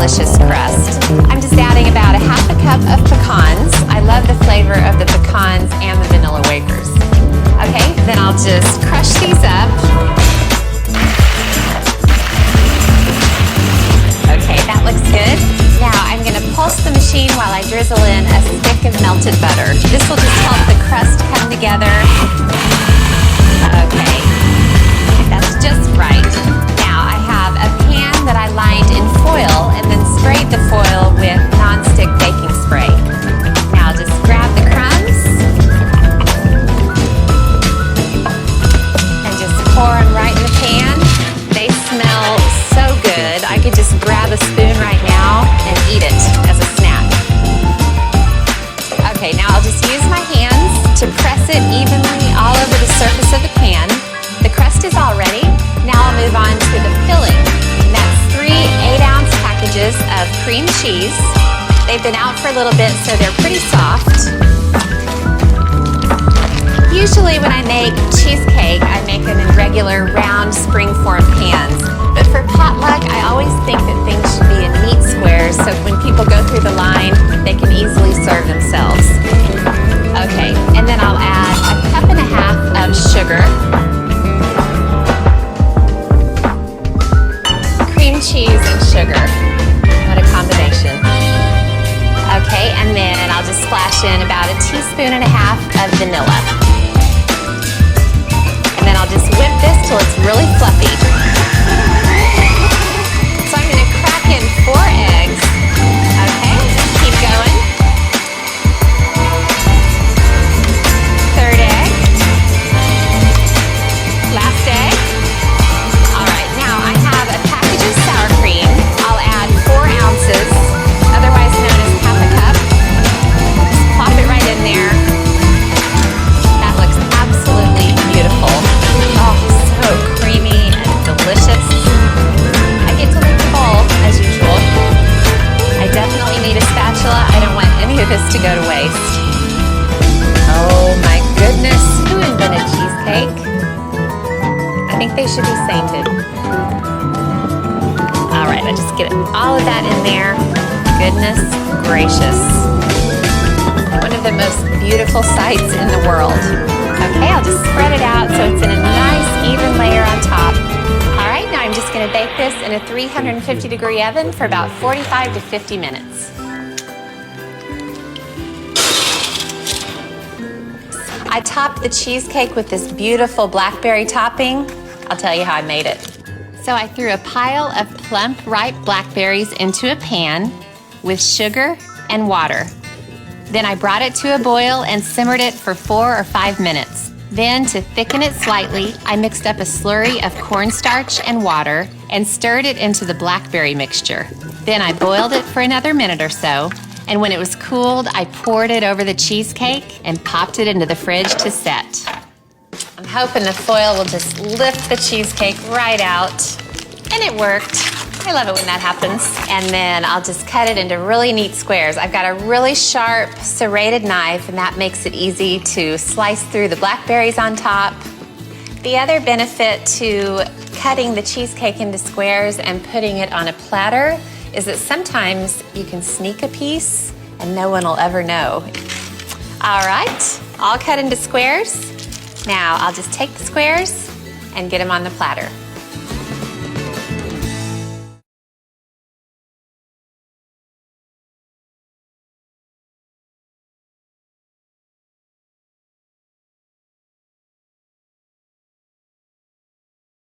delicious crust. I'm just adding about a half a cup of pecans. I love the flavor of the pecans and the vanilla wafers. Okay, then I'll just crush these up. Okay, that looks good. Now I'm going to pulse the machine while I drizzle in a stick of melted butter. This will just help the crust come together. Okay, that's just right. Now I have a pan that I lined in foil and then sprayed the foil with non-stick baking spray. Now just grab the crumbs and just pour them right in the pan. They smell so good. I could just grab a spoon right now and eat it as a snack. Okay, now I'll just use my hands to press it evenly all over the surface of the pan. The crust is all ready. Now I'll move on to the filling. And that's 3 8-ounce packages of cream cheese. They've been out for a little bit, so they're pretty soft. Usually when I make cheesecake, I make them in regular round spring-form pans. But for potluck, I always think that things should be in neat squares so when people go through the line, they can easily serve themselves. Okay, and then I'll add a cup and a half of sugar, cream cheese and sugar. What a combination. Okay, and then I'll just splash in about a teaspoon and a half of vanilla. And then I'll just whip this till it's really fluffy. So I'm going to crack in 4 eggs. Okay, keep going. 3rd egg. Last egg. All right, now I have a package of sour cream. I'll add 4 ounces, otherwise known as half a cup. Just plop it right in there. That looks absolutely beautiful. Oh, so creamy and delicious. I get to leave the bowl, as usual. I definitely need a spatula. I don't want any of this to go to waste. Oh my goodness, who invented cheesecake? I think they should be sainted. All right, I just get all of that in there. Goodness gracious. One of the most beautiful sights in the world. Okay, I'll just spread it out so it's in a nice even layer on top. All right, now I'm just going to bake this in a 350-degree oven for about 45 to 50 minutes. I topped the cheesecake with this beautiful blackberry topping. I'll tell you how I made it. So I threw a pile of plump, ripe blackberries into a pan with sugar and water. Then I brought it to a boil and simmered it for 4 or 5 minutes. Then, to thicken it slightly, I mixed up a slurry of cornstarch and water and stirred it into the blackberry mixture. Then I boiled it for another minute or so, and when it was cooled, I poured it over the cheesecake and popped it into the fridge to set. I'm hoping the foil will just lift the cheesecake right out. And it worked. I love it when that happens. And then I'll just cut it into really neat squares. I've got a really sharp serrated knife, and that makes it easy to slice through the blackberries on top. The other benefit to cutting the cheesecake into squares and putting it on a platter is that sometimes you can sneak a piece and no one will ever know. All right, all cut into squares. Now I'll just take the squares and get them on the platter.